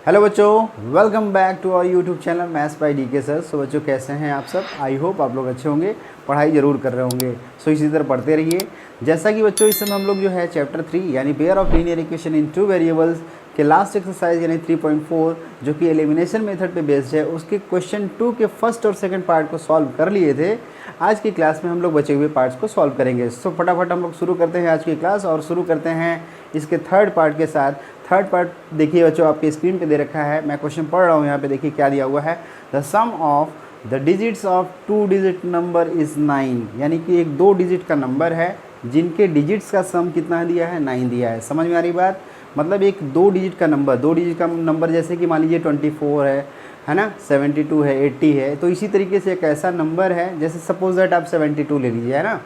Hello बच्चों, welcome back to our YouTube channel maths by DK sir. So बच्चों कैसे हैं आप सब? आई होप आप लोग अच्छे होंगे, पढ़ाई ज़रूर कर रहे होंगे। सो इसी तरह पढ़ते रहिए। जैसा कि बच्चों इस समय हम लोग जो है चैप्टर 3 यानी pair of linear equation in two variables के लास्ट एक्सरसाइज यानी 3.4 जो कि एलिमिनेशन मेथड पे बेस्ड है, उसके क्वेश्चन 2 के फर्स्ट और सेकंड पार्ट को सॉल्व कर लिए थे। आज की क्लास में हम लोग बचे हुए पार्ट्स को सॉल्व करेंगे। सो फटाफट हम लोग शुरू करते हैं आज की क्लास और शुरू करते हैं इसके थर्ड पार्ट के साथ। थर्ड पार्ट देखिए बच्चों, आपके स्क्रीन पे दे रखा है, मैं क्वेश्चन पढ़ रहा हूँ। यहाँ पे देखिए क्या दिया हुआ है, the sum of the digits of 2 digit number is 9। यानी कि एक 2 डिजिट का नंबर है जिनके डिजिट्स का सम कितना दिया है, 9 दिया है। समझ में आ रही बात? मतलब एक 2 डिजिट का नंबर, 2 डिजिट का नंबर जैसे कि मान लीजिए 24 है ना, 72 है, 80 है। तो इसी तरीके से एक ऐसा नंबर है, जैसे सपोज दैट आप 72 ले लीजिए, है ना,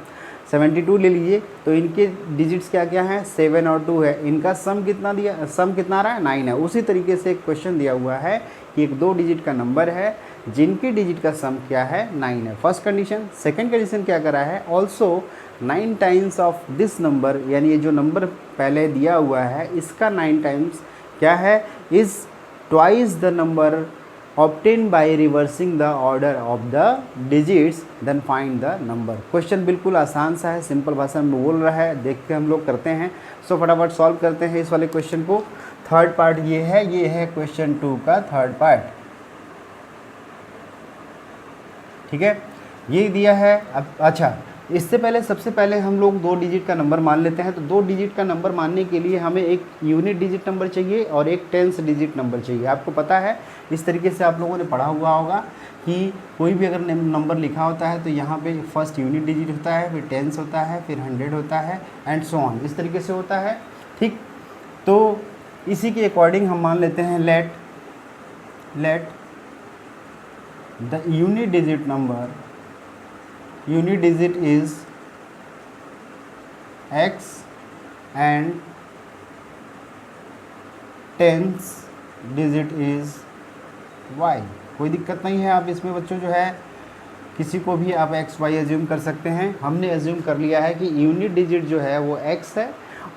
72 ले लीजिए। तो इनके डिजिट्स क्या क्या हैं, 7 और 2 है। इनका सम कितना दिया, सम कितना आ रहा है, 9 है। उसी तरीके से एक क्वेश्चन दिया हुआ है कि एक 2 डिजिट का नंबर है जिनके डिजिट का सम क्या है, 9 है। First condition. सेकंड कंडीशन क्या करा है, also 9 times of this number, यानी ये जो नंबर पहले दिया हुआ है इसका 9 टाइम्स क्या है, is twice the number obtain by reversing the order of the digits then find the number. Question बिल्कुल आसान सा है, सिंपल भाषा में बोल रहा है, देख के हम लोग करते हैं। सो फटाफट सॉल्व करते हैं इस वाले क्वेश्चन को। थर्ड पार्ट ये है क्वेश्चन 2 का थर्ड पार्ट। ठीक है, ये दिया है। अब अच्छा, इससे पहले सबसे पहले हम लोग 2 डिजिट का नंबर मान लेते हैं। तो 2 डिजिट का नंबर मानने के लिए हमें एक यूनिट डिजिट नंबर चाहिए और एक टेंस डिजिट नंबर चाहिए। आपको पता है, इस तरीके से आप लोगों ने पढ़ा हुआ होगा कि कोई भी अगर नंबर लिखा होता है तो यहाँ पे फर्स्ट यूनिट डिजिट होता है, फिर टेंस होता है, फिर 100 होता है एंड सो ऑन, इस तरीके से होता है। ठीक, तो इसी के अकॉर्डिंग हम मान लेते हैं let the unit digit number, unit digit is x and tens digit is y। कोई दिक्कत नहीं है, आप इसमें बच्चों जो है किसी को भी आप x y एज्यूम कर सकते हैं। हमने एज्यूम कर लिया है कि यूनिट डिजिट जो है वो x है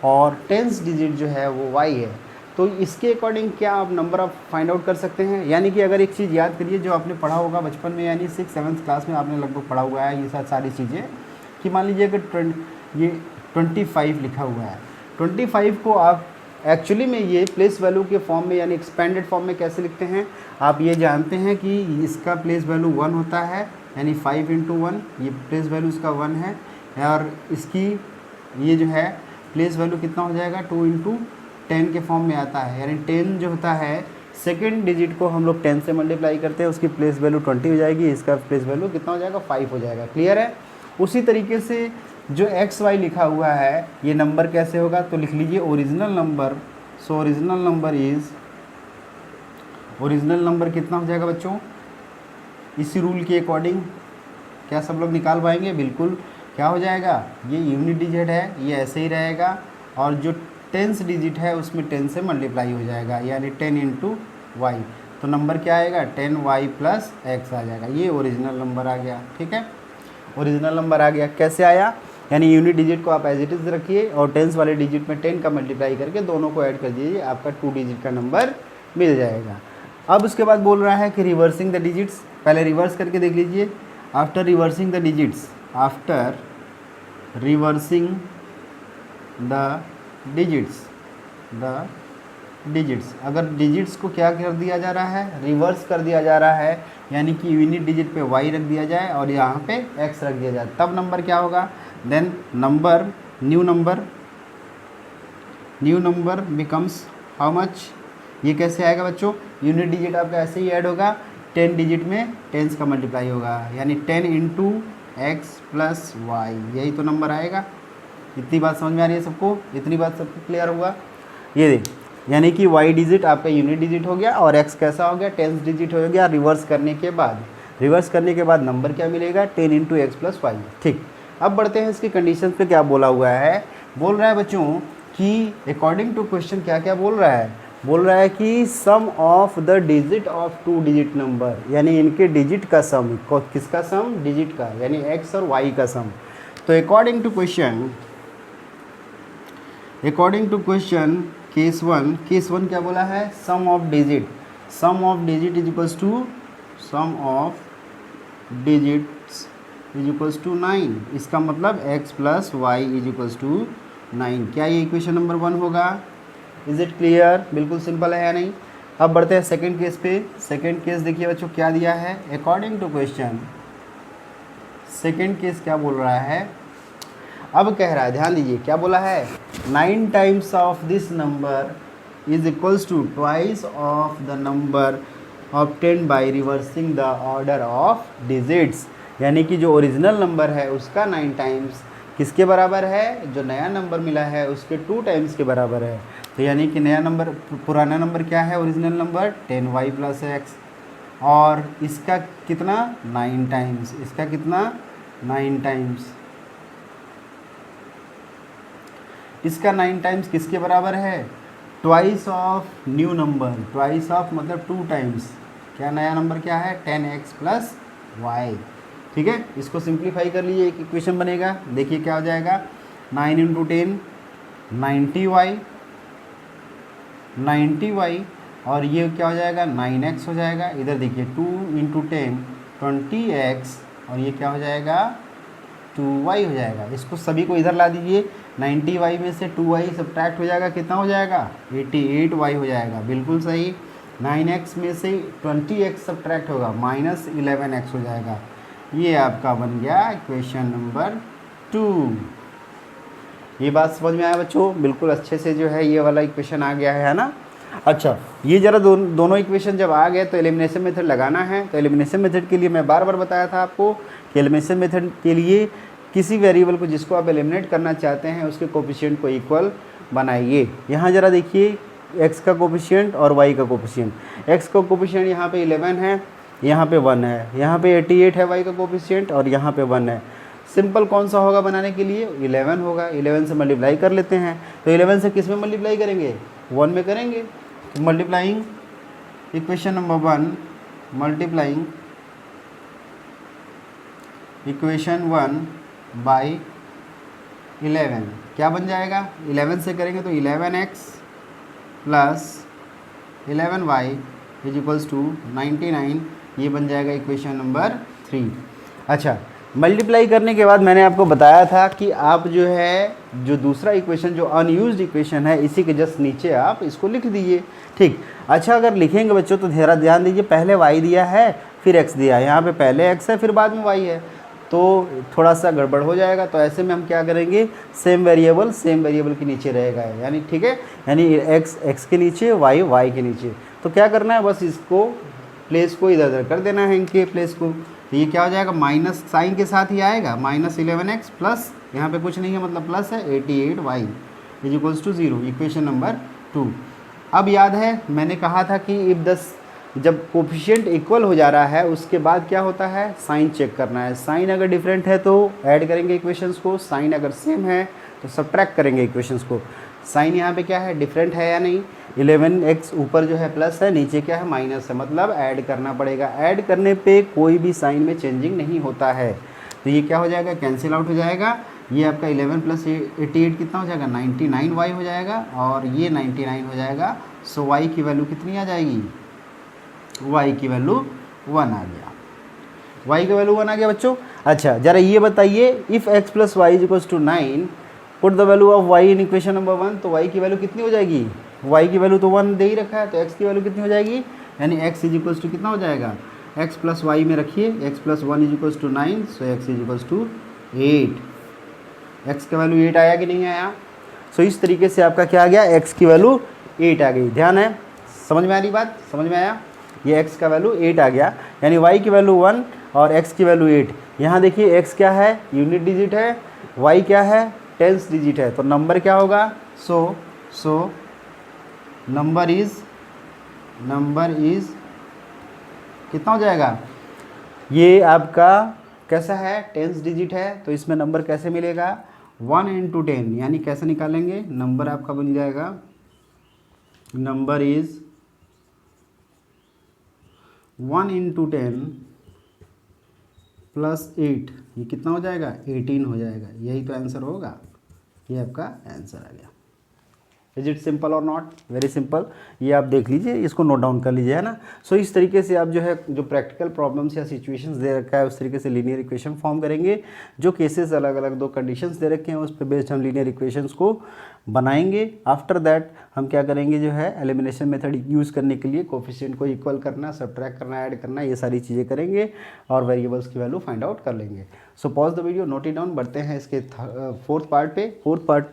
और टेंस डिजिट जो है वो y है। तो इसके अकॉर्डिंग क्या आप नंबर आप फाइंड आउट कर सकते हैं। यानी कि अगर एक चीज़ याद करिए जो आपने पढ़ा होगा बचपन में, यानी 6-7 क्लास में आपने लगभग पढ़ा हुआ है ये सारी चीज़ें, कि मान लीजिए अगर ये 25 लिखा हुआ है, 25 को आप एक्चुअली में ये प्लेस वैल्यू के फॉर्म में यानी एक्सपेंडेड फॉर्म में कैसे लिखते हैं, आप ये जानते हैं कि इसका प्लेस वैल्यू 1 होता है, यानी 5 × 1, ये प्लेस वैल्यू इसका 1 है। और इसकी ये जो है प्लेस वैल्यू कितना हो जाएगा, 2 × 10 के फॉर्म में आता है। यानी 10 जो होता है सेकंड डिजिट को हम लोग 10 से मल्टीप्लाई करते हैं, उसकी प्लेस वैल्यू 20 हो जाएगी, इसका प्लेस वैल्यू कितना हो जाएगा, 5 हो जाएगा। क्लियर है? उसी तरीके से जो एक्स वाई लिखा हुआ है ये नंबर कैसे होगा, तो लिख लीजिए original number. So original number कितना हो जाएगा बच्चों, इसी रूल के अकॉर्डिंग क्या सब लोग निकाल पाएंगे? बिल्कुल। क्या हो जाएगा, ये यूनिट डिजिट है ये ऐसे ही रहेगा और जो टेंस डिजिट है उसमें 10 से मल्टीप्लाई हो जाएगा, यानी 10 × y। तो नंबर क्या आएगा, 10y + x आ जाएगा। ये ओरिजिनल नंबर आ गया। ठीक है, ओरिजिनल नंबर आ गया। कैसे आया, यानी यूनिट डिजिट को आप एज इट इज़ रखिए और टेंस वाले डिजिट में 10 का मल्टीप्लाई करके दोनों को ऐड कर दीजिए, आपका 2 डिजिट का नंबर मिल जाएगा। अब उसके बाद बोल रहा है कि रिवर्सिंग द डिजिट्स। पहले रिवर्स करके देख लीजिए। आफ्टर रिवर्सिंग द डिजिट्स, अगर डिजिट्स को क्या कर दिया जा रहा है, रिवर्स कर दिया जा रहा है, यानी कि यूनिट डिजिट पे y रख दिया जाए और यहाँ पे x रख दिया जाए, तब नंबर क्या होगा, then new number becomes how much. ये कैसे आएगा बच्चों, यूनिट डिजिट आपका ऐसे ही ऐड होगा, 10 डिजिट में 10 का मल्टीप्लाई होगा, यानी 10 × x + y, यही तो नंबर आएगा। इतनी बात समझ में आ रही है सबको? इतनी बात सबको क्लियर हुआ? ये देख, यानी कि y डिजिट आपका यूनिट डिजिट हो गया और x कैसा हो गया, टेंस डिजिट हो गया। रिवर्स करने के बाद नंबर क्या मिलेगा, 10 × x + y। ठीक, अब बढ़ते हैं इसकी कंडीशन पे। क्या बोला हुआ है, बोल रहा है बच्चों कि अकॉर्डिंग टू क्वेश्चन क्या क्या बोल रहा है कि sum of the digit of 2 digit number, यानी इनके डिजिट का सम, किसका सम, डिजिट का, यानी x और y का सम। तो according to question case one क्या बोला है, sum of digit is equals to sum of digits is equals to 9। इसका मतलब x plus Y is equals to 9। क्या ये इक्वेशन नंबर 1 होगा? Is it clear? बिल्कुल सिंपल है या नहीं। अब बढ़ते हैं सेकंड केस पे। सेकंड केस देखिए बच्चों क्या दिया है according to question. Second case क्या बोल रहा है, अब कह रहा है, ध्यान दीजिए क्या बोला है, 9 times of this number is equals to twice of the number obtained by reversing the order of digits. यानी कि जो ओरिजिनल नंबर है उसका 9 टाइम्स किसके बराबर है, जो नया नंबर मिला है उसके 2 टाइम्स के बराबर है। तो यानी कि नया नंबर, पुराना नंबर क्या है, original number 10y plus x, और इसका कितना 9 टाइम्स, इसका कितना 9 टाइम्स, इसका 9 टाइम्स किसके बराबर है, twice of new number, twice of मतलब 2 टाइम्स, क्या नया नंबर क्या है 10x प्लस वाई। ठीक है, इसको सिंप्लीफाई कर लीजिए, एक इक्वेशन बनेगा। देखिए क्या हो जाएगा, 9 इंटू 10 90y, और ये क्या हो जाएगा 9x हो जाएगा। इधर देखिए 2 इंटू 10 20x, और ये क्या हो जाएगा 2y हो जाएगा। इसको सभी को इधर ला दीजिए, 90y में से 2y सब्ट्रैक्ट हो जाएगा, कितना हो जाएगा 88y हो जाएगा। बिल्कुल सही। 9x में से 20x सब्ट्रैक्ट होगा, माइनस 11x हो जाएगा। ये आपका बन गया इक्वेशन नंबर 2। ये बात समझ में आया बच्चों? बिल्कुल अच्छे से जो है ये वाला इक्वेशन आ गया है ना। अच्छा, ये जरा दोनों इक्वेशन जब आ गए तो एलिमिनेशन मेथड लगाना है। तो एलिमिनेशन मेथड के लिए मैं बार बार बताया था आपको कि एलिमिनेशन मेथड के लिए किसी वेरिएबल को जिसको आप एलिमिनेट करना चाहते हैं उसके कोफिशिएंट को इक्वल बनाइए। यहाँ जरा देखिए x का कोफिशिएंट और y का कोफिशिएंट। x का कोफिशिएंट यहाँ पे 11 है, यहाँ पे 1 है, यहाँ पे 88 है y का कोफिशिएंट, और यहाँ पे 1 है। सिंपल कौन सा होगा बनाने के लिए, 11 होगा। 11 से मल्टीप्लाई कर लेते हैं। तो 11 से किस में मल्टीप्लाई करेंगे, 1 में करेंगे। तो multiplying equation number 1, multiplying equation 1 by 11 क्या बन जाएगा, 11 से करेंगे तो 11x plus 11y is equals to 99। ये बन जाएगा इक्वेशन नंबर 3। अच्छा, मल्टीप्लाई करने के बाद मैंने आपको बताया था कि आप जो है जो दूसरा इक्वेशन जो अनयूज्ड इक्वेशन है इसी के जस्ट नीचे आप इसको लिख दीजिए। ठीक। अच्छा, अगर लिखेंगे बच्चों तो ज़रा ध्यान दीजिए, पहले y दिया है फिर x दिया है, यहाँ पे पहले x है फिर बाद में y है, तो थोड़ा सा गड़बड़ हो जाएगा। तो ऐसे में हम क्या करेंगे, सेम वेरिएबल के नीचे रहेगा, यानी ठीक है, यानी x के नीचे y के नीचे। तो क्या करना है, बस इसको प्लेस को इधर उधर कर देना है, इनके प्लेस को। तो ये क्या हो जाएगा, माइनस साइन के साथ ही आएगा, माइनस 11x प्लस, यहाँ पे कुछ नहीं है मतलब प्लस है 88y is equals to 0। Equation number 2। अब याद है मैंने कहा था कि इफ जब कोफिशिएंट इक्वल हो जा रहा है उसके बाद क्या होता है, साइन चेक करना है। साइन अगर डिफरेंट है तो ऐड करेंगे इक्वेशंस को, साइन अगर सेम है तो सब्ट्रैक्ट करेंगे इक्वेशंस को। साइन यहाँ पे क्या है, डिफरेंट है या नहीं, 11x ऊपर जो है प्लस है, नीचे क्या है माइनस है, मतलब ऐड करना पड़ेगा। ऐड करने पे कोई भी साइन में चेंजिंग नहीं होता है। तो ये क्या हो जाएगा, कैंसिल आउट हो जाएगा। ये आपका 11 प्लस 88 कितना हो जाएगा, 99y हो जाएगा, और ये 99 हो जाएगा। सो y की वैल्यू कितनी आ जाएगी, y की वैल्यू 1 आ गया। y की वैल्यू 1 आ गया बच्चों। अच्छा, जरा ये बताइए, if x plus Y is equals to 9, put the value of y in equation number 1। तो y की वैल्यू कितनी हो जाएगी, y की वैल्यू तो 1 दे ही रखा है, तो x की वैल्यू कितनी हो जाएगी, यानी x इज इक्वल्स टू कितना हो जाएगा, x प्लस वाई में रखिए, x plus 1 is equals to 9, so x is equals to 8। x का वैल्यू 8 आया कि नहीं आया। सो इस तरीके से आपका क्या आ गया, x की वैल्यू 8 आ गई। ध्यान है, समझ में आ रही बात, समझ में आया। ये x का वैल्यू 8 आ गया, यानी y की वैल्यू 1 और x की वैल्यू 8। यहाँ देखिए x क्या है, यूनिट डिजिट है, y क्या है, टेंस डिजिट है। तो नंबर क्या होगा, सो नंबर इज कितना हो जाएगा, ये आपका कैसा है, टेंस डिजिट है, तो इसमें नंबर कैसे मिलेगा, 1 इंटू 10, यानी कैसे निकालेंगे, नंबर आपका बन जाएगा, नंबर इज 1 इंटू 10 प्लस 8, ये कितना हो जाएगा, 18 हो जाएगा। यही तो आंसर होगा, ये आपका आंसर आ गया। इज इट सिंपल और नॉट? Very simple. ये आप देख लीजिए, इसको नोट डाउन कर लीजिए, है ना। सो इस तरीके से आप जो है जो प्रैक्टिकल प्रॉब्लम्स या सिचुएशंस दे रखा है उस तरीके से लीनियर इक्वेशन फॉर्म करेंगे। जो केसेस अलग अलग दो कंडीशंस दे रखे हैं उस पर बेस्ड हम लीनियर इक्वेशंस को बनाएंगे। आफ्टर दैट हम क्या करेंगे, जो है एलिमिनेशन मेथड यूज़ करने के लिए कोफिशिएंट को इक्वल करना, सब्ट्रैक्ट करना, ऐड करना, ये सारी चीज़ें करेंगे और वेरिएबल्स की वैल्यू फाइंड आउट कर लेंगे। So pause the video, note it down. बढ़ते हैं इसके फोर्थ पार्ट पे। फोर्थ पार्ट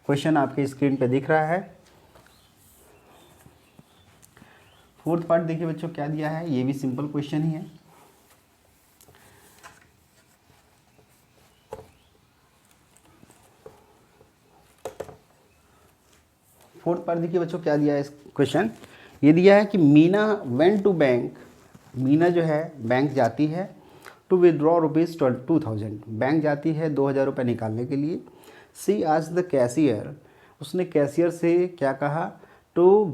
क्वेश्चन आपके स्क्रीन पे दिख रहा है। फोर्थ पार्ट देखिए बच्चों क्या दिया है, ये भी सिंपल क्वेश्चन ही है। फोर्थ पार्ट देखिए बच्चों क्या दिया है इस क्वेश्चन। ये दिया है कि Meena went to bank, Meena जो है बैंक जाती है टू विदड्रॉ रुपीज़ 2000, बैंक जाती है 2000 रुपये निकालने के लिए। सी आज द कैशियर, उसने कैशियर से क्या कहा, to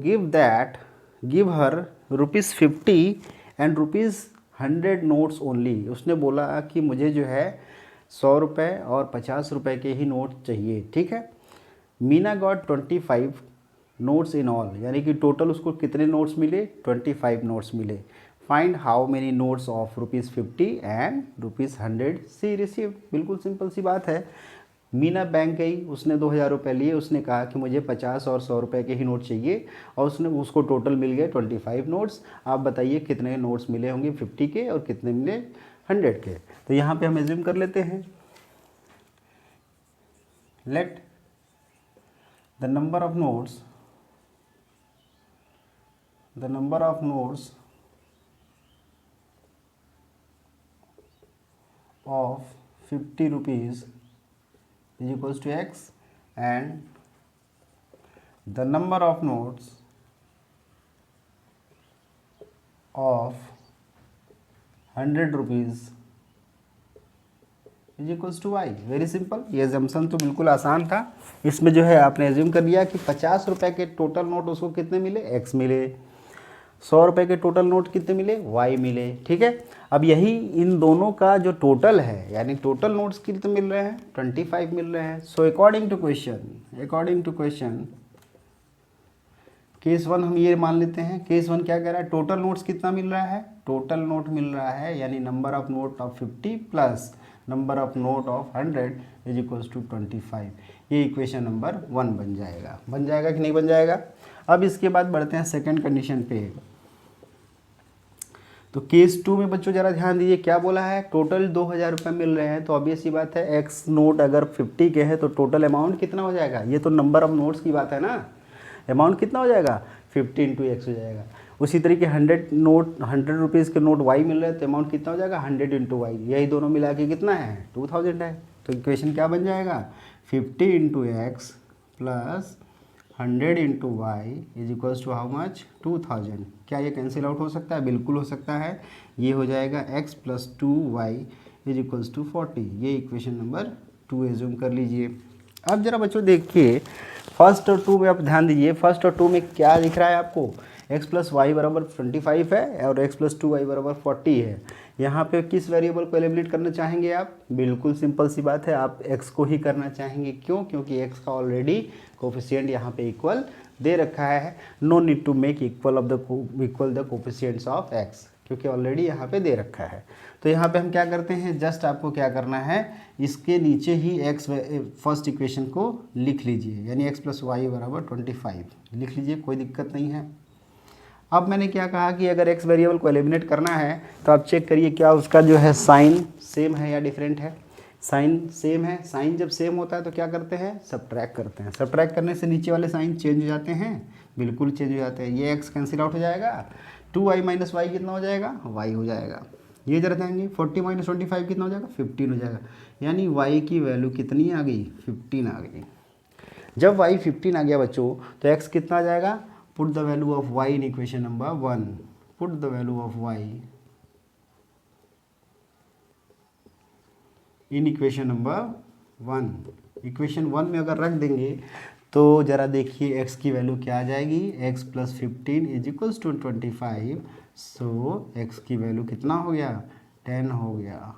give her ₹50 and ₹100 notes only. उसने बोला कि मुझे जो है 100 रुपये और 50 रुपये के ही नोट चाहिए, ठीक है। Meena got 25 notes in all, यानी कि टोटल उसको कितने नोट्स मिले, 25 नोट्स मिले। Find how many notes of ₹50 and ₹100 she receive. बिल्कुल सिंपल सी बात है। मीना बैंक गई, उसने 2000 रुपये लिए, उसने कहा कि मुझे 50 और 100 रुपये के ही नोट चाहिए और उसको टोटल मिल गए 25 नोट्स। आप बताइए कितने नोट्स मिले होंगे 50 के और कितने मिले 100 के। तो यहाँ पे हम एज्यूम कर लेते हैं, let the number of notes of 50 rupees is equals to x and the number of notes of 100 rupees is equals to Y. Very simple. ये एजम्पशन तो बिल्कुल आसान था। इसमें जो है आपने एज्यूम कर लिया कि 50 रुपये के टोटल नोट उसको कितने मिले, x मिले। 100 रुपये के टोटल नोट कितने मिले, y मिले, ठीक है। अब यही इन दोनों का जो टोटल है, यानी टोटल नोट्स कितने मिल रहे हैं, 25 मिल रहे हैं। So according to question case 1 हम ये मान लेते हैं। केस 1 क्या कह रहा है, टोटल नोट्स कितना मिल रहा है, टोटल नोट मिल रहा है यानी number of note of 50 plus number of note of 100 is equals to 25। ये इक्वेशन नंबर 1 बन जाएगा कि नहीं बन जाएगा। अब इसके बाद बढ़ते हैं सेकंड कंडीशन पे। तो केस 2 में बच्चों ज़रा ध्यान दीजिए, क्या बोला है, टोटल 2000 रुपये मिल रहे हैं। तो ऑब्वियस सी बात है एक्स नोट अगर 50 के हैं तो टोटल अमाउंट कितना हो जाएगा, ये तो नंबर ऑफ नोट्स की बात है ना, अमाउंट कितना हो जाएगा 50 इंटू एक्स हो जाएगा। उसी तरीके 100 रुपीज़ के नोट वाई मिल रहे हैं तो अमाउंट कितना हो जाएगा 100 इंटू वाई, यही दोनों मिला के कितना है 2000 है। तो इक्वेशन क्या बन जाएगा 50 into X plus 100 into Y is equals to how much 2000। क्या ये कैंसिल आउट हो सकता है, बिल्कुल हो सकता है। ये हो जाएगा x plus 2y is equals to 40। ये इक्वेशन नंबर 2 एज्यूम कर लीजिए। अब जरा बच्चों देखिए फर्स्ट और 2 में आप ध्यान दीजिए। फर्स्ट और 2 में क्या दिख रहा है आपको, x प्लस वाई बराबर 25 है और x प्लस 2y बराबर 40 है। यहाँ पे किस वेरिएबल को एलिमिनेट करना चाहेंगे आप, बिल्कुल सिंपल सी बात है, आप x को ही करना चाहेंगे। क्यों, क्योंकि x का ऑलरेडी कोफिशिएंट यहाँ पे इक्वल दे रखा है। No need to make equal the coefficients of x, क्योंकि ऑलरेडी यहाँ पे दे रखा है। तो यहाँ पे हम क्या करते हैं, जस्ट आपको क्या करना है, इसके नीचे ही x फर्स्ट इक्वेशन को लिख लीजिए, यानी x प्लस वाई बराबर 25 लिख लीजिए, कोई दिक्कत नहीं है। अब मैंने क्या कहा कि अगर x वेरिएबल को एलिमिनेट करना है तो आप चेक करिए क्या उसका जो है साइन सेम है या डिफरेंट है। साइन सेम है, साइन जब सेम होता है तो क्या करते हैं, सब्ट्रैक्ट करते हैं। सब्ट्रैक्ट करने से नीचे वाले साइन चेंज हो जाते हैं, बिल्कुल चेंज हो जाते हैं। ये x कैंसिल आउट हो जाएगा, 2y माइनस वाई कितना हो जाएगा, y हो जाएगा। ये जरा ध्यान 40 माइनस 25 कितना हो जाएगा, 15 हो जाएगा। यानी y की वैल्यू कितनी आ गई, 15 आ गई। जब y 15 आ गया बच्चों तो x कितना आ जाएगा, put the value of y in equation number 1, put the value of y in equation number 1। Equation 1 में अगर रख देंगे तो ज़रा देखिए x की वैल्यू क्या आ जाएगी, x plus 15 is equals to 25। So x की वैल्यू कितना हो गया, 10 हो गया।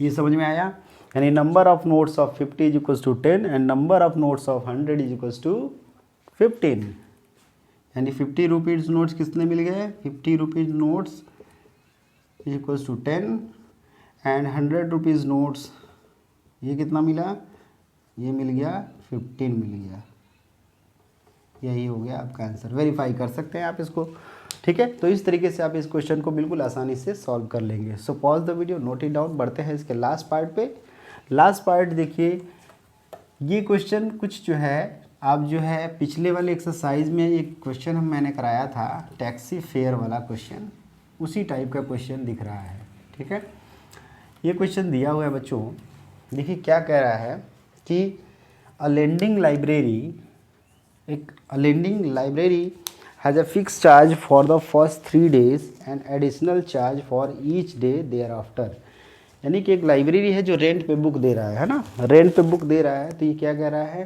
ये समझ में आया। यानी number of notes of 50 is equals to 10 and number of notes of 100 is equals to 15। यानी 50 रुपीज़ नोट्स कितने मिल गए, 50 rupees notes is equals to 10 and 100 rupees notes ये कितना मिला, ये मिल गया 15 मिल गया। यही हो गया आपका आंसर। वेरीफाई कर सकते हैं आप इसको, ठीक है। तो इस तरीके से आप इस क्वेश्चन को बिल्कुल आसानी से सॉल्व कर लेंगे। So pause the video, note it down. बढ़ते हैं इसके लास्ट पार्ट पे। लास्ट पार्ट देखिए, ये क्वेश्चन कुछ जो है आप जो है पिछले वाले एक्सरसाइज में एक क्वेश्चन मैंने कराया था टैक्सी फेयर वाला क्वेश्चन, उसी टाइप का क्वेश्चन दिख रहा है, ठीक है। ये क्वेश्चन दिया हुआ है बच्चों, देखिए क्या कह रहा है कि a lending library has a fix charge for the first 3 days and additional charge for each day thereafter. यानी कि एक लाइब्रेरी है जो रेंट पे बुक दे रहा है ना, रेंट पे बुक दे रहा है। तो ये क्या कह रहा है,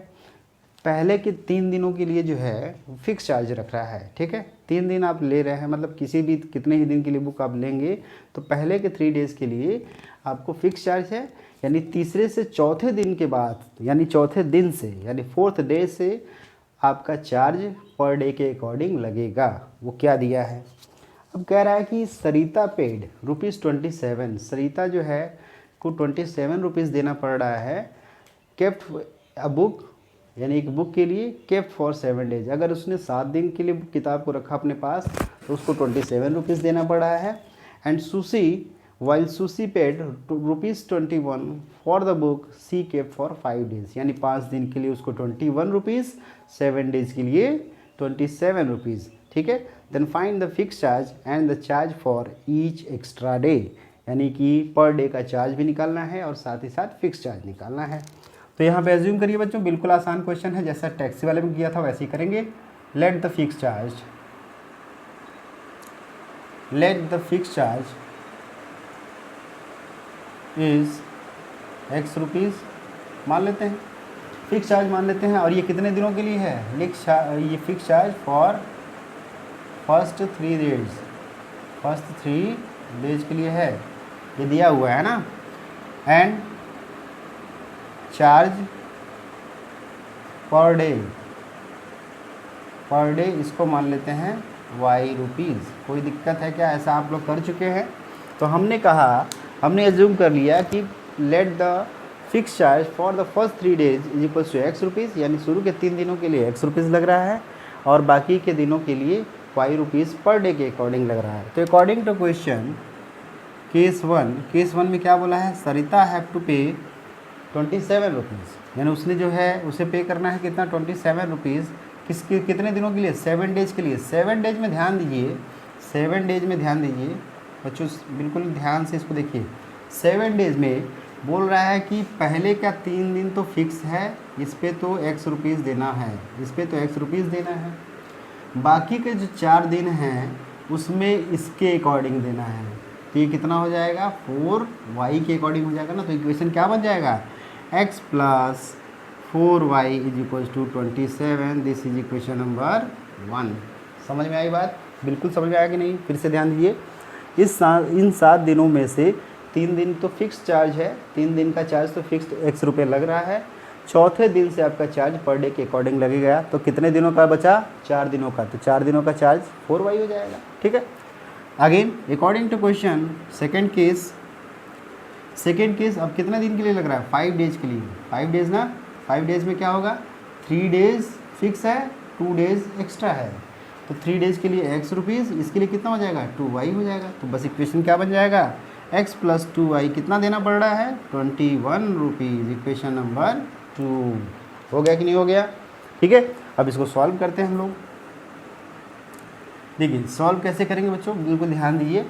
पहले के 3 दिनों के लिए जो है फिक्स चार्ज रख रहा है, ठीक है। 3 दिन आप ले रहे हैं, मतलब किसी भी कितने ही दिन के लिए बुक आप लेंगे तो पहले के 3 days के लिए आपको फिक्स चार्ज है। यानी तीसरे से चौथे दिन के बाद, यानी चौथे दिन से, यानी 4th डे से आपका चार्ज पर डे के अकॉर्डिंग लगेगा। वो क्या दिया है, अब कह रहा है कि सरिता पेड ₹27, सरिता जो है को 27 रुपीज़ देना पड़ रहा है केप्ट अ बुक, यानी एक बुक के लिए केप्ट फॉर 7 days। अगर उसने 7 दिन के लिए किताब को रखा अपने पास तो उसको 27 रुपीज़ देना पड़ रहा है। And Susy while Susy paid ₹21 for the book she kept for 5 days। यानी 5 दिन के लिए उसको 21 रुपीज़, 7 days के लिए 27 रुपीज़, ठीक है। Then find the fix charge and the charge for each extra day. यानी कि पर डे का चार्ज भी निकालना है और साथ ही साथ फिक्स चार्ज निकालना है। तो यहाँ पे एज्यूम करिए बच्चों, बिल्कुल आसान क्वेश्चन है, जैसा टैक्सी वाले में किया था वैसे ही करेंगे। Late the fix charge is X rupees मान लेते हैं, फिक्स चार्ज मान लेते हैं। और ये कितने दिनों के लिए है, ये fix charge for first 3 days के लिए है, ये दिया हुआ है ना। एंड चार्ज पर डे इसको मान लेते हैं Y रुपीज़। कोई दिक्कत है क्या, ऐसा आप लोग कर चुके हैं। तो हमने एज्यूम कर लिया कि let the fix charge for the first 3 days is equals to X rupees. यानी शुरू के 3 दिनों के लिए X रुपीज़ लग रहा है और बाकी के दिनों के लिए Y रुपीज़ पर डे के अकॉर्डिंग लग रहा है। तो according to question case one में क्या बोला है, सरिता हैव टू पे 27 रुपीज़। यानी उसने जो है उसे पे करना है कितना, 27 रुपीज़। कितने दिनों के लिए, 7 days के लिए। 7 days में ध्यान दीजिए, 7 days में ध्यान दीजिए बच्चों, बिल्कुल ध्यान से इसको देखिए। 7 days में बोल रहा है कि पहले का 3 दिन तो फिक्स है, इस पे तो X रुपीज़ देना है, इस पे तो X रुपीज़ देना है। बाकी के जो 4 दिन हैं उसमें इसके अकॉर्डिंग देना है। तो ये कितना हो जाएगा, 4Y के अकॉर्डिंग हो जाएगा ना। तो इक्वेशन क्या बन जाएगा, X + 4Y is equals to 27। This is equation number 1। समझ में आई बात, बिल्कुल समझ में आया कि नहीं, फिर से ध्यान दीजिए। इन 7 दिनों में से 3 दिन तो फिक्स चार्ज है, 3 दिन का चार्ज तो फिक्स X रुपये लग रहा है। चौथे दिन से आपका चार्ज पर डे के अकॉर्डिंग लगेगा। तो कितने दिनों का बचा, 4 दिनों का। तो 4 दिनों का चार्ज 4Y हो जाएगा, ठीक है। Again according to question second case अब कितने दिन के लिए लग रहा है, 5 days के लिए। 5 days ना, 5 days में क्या होगा, 3 days फिक्स है, 2 days एक्स्ट्रा है। तो 3 days के लिए X रुपीज़, इसके लिए कितना हो जाएगा, 2Y हो जाएगा। तो बस इक्वेशन क्या बन जाएगा, X + 2Y कितना देना पड़ रहा है, 21 रुपीज़। इक्वेशन नंबर 2 हो गया कि नहीं हो गया, ठीक है। अब इसको सॉल्व करते हैं हम लोग। देखिए सॉल्व कैसे करेंगे बच्चों, बिल्कुल ध्यान दीजिए।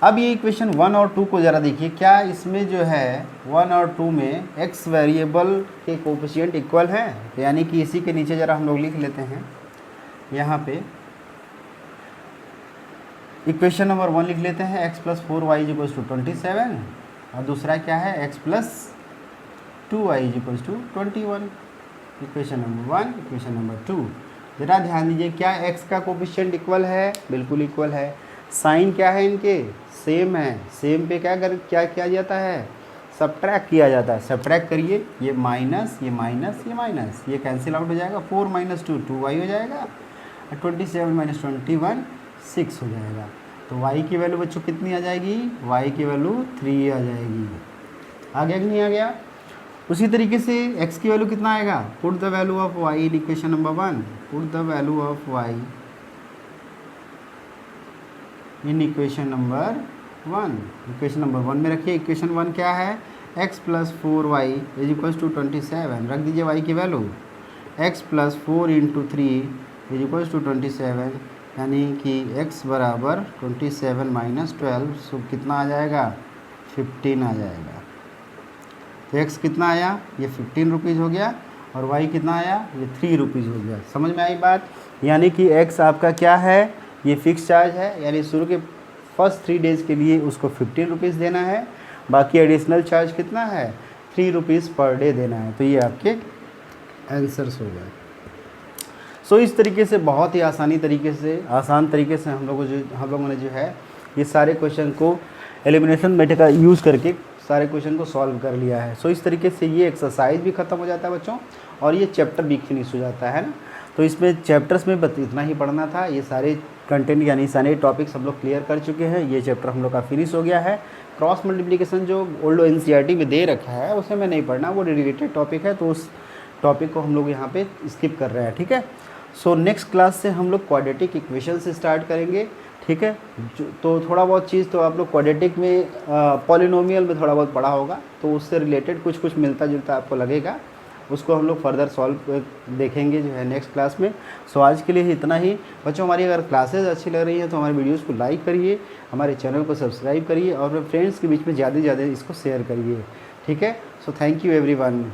अब ये इक्वेशन 1 और 2 को ज़रा देखिए, क्या इसमें जो है 1 और 2 में X वेरिएबल के कोफिशिएंट इक्वल हैं। यानी कि इसी के नीचे ज़रा हम लोग लिख लेते हैं, यहाँ पे इक्वेशन नंबर 1 लिख लेते हैं, X + 4Y = 27। और दूसरा क्या है, X + 2Y = 21। Equation number 1, equation number 2। ज़रा ध्यान दीजिए, क्या X का कोफिशिएंट इक्वल है, बिल्कुल इक्वल है। साइन क्या है इनके, सेम है। सेम पे क्या किया जाता है, सब्ट्रैक्ट किया जाता है। सब्ट्रैक्ट करिए, ये माइनस, ये माइनस, ये माइनस, ये कैंसिल आउट हो जाएगा। 4 - 2 2y हो जाएगा, 27 - 21 6 हो जाएगा। तो y की वैल्यू बच्चों कितनी आ जाएगी? y की वैल्यू 3 आ जाएगी। आ गया कि नहीं आ गया? उसी तरीके से x की वैल्यू कितना आएगा? Put the value of y in equation number 1। Put the value of y in equation number 1। Equation number 1 में रखिए। इक्वेशन 1 क्या है? x + 4y = 27। रख दीजिए y की वैल्यू। x + 4 × 3 = 27, यानी कि x बराबर 27 - 12, सो कितना आ जाएगा? 15 आ जाएगा। तो x कितना आया? ये 15 रुपीज़ हो गया, और y कितना आया? ये 3 रुपीज़ हो गया। समझ में आई बात? यानी कि x आपका क्या है? ये फिक्स चार्ज है, यानी शुरू के फर्स्ट 3 डेज़ के लिए उसको 15 रुपीज़ देना है, बाकी एडिशनल चार्ज कितना है? 3 रुपीज़ पर डे देना है। तो ये आपके आंसर्स हो गए। सो इस तरीके से बहुत ही आसान तरीके से हम लोगों ने जो है ये सारे क्वेश्चन को एलिमिनेशन मेथड का यूज़ करके सारे क्वेश्चन को सॉल्व कर लिया है। सो इस तरीके से ये एक्सरसाइज भी ख़त्म हो जाता है बच्चों, और ये चैप्टर भी फिनिश हो जाता है ना। तो इसमें चैप्टर्स में बस इतना ही पढ़ना था। ये सारे कंटेंट यानी सारे टॉपिक्स हम लोग क्लियर कर चुके हैं। ये चैप्टर हम लोग का फिनिश हो गया है। क्रॉस मल्टीप्लिकेशन जो ओल्ड NCERT में दे रखा है उसे मैं नहीं पढ़ना, वो रिलेटेड टॉपिक है, तो उस टॉपिक को हम लोग यहाँ पे स्किप कर रहे हैं, ठीक है। सो नेक्स्ट क्लास से हम लोग क्वाड्रेटिक इक्वेशन से स्टार्ट करेंगे, ठीक है। तो थोड़ा बहुत चीज़ तो आप लोग क्वाड्रेटिक में पॉलिनोमियल में थोड़ा बहुत पढ़ा होगा, तो उससे रिलेटेड कुछ मिलता जुलता आपको लगेगा, उसको हम लोग फर्दर सॉल्व देखेंगे जो है नेक्स्ट क्लास में। सो आज के लिए इतना ही बच्चों। हमारी अगर क्लासेस अच्छी लग रही हैं तो हमारे वीडियोस को लाइक करिए, हमारे चैनल को सब्सक्राइब करिए, और अपने फ्रेंड्स के बीच में ज़्यादा से ज़्यादा इसको शेयर करिए, ठीक है। So thank you everyone.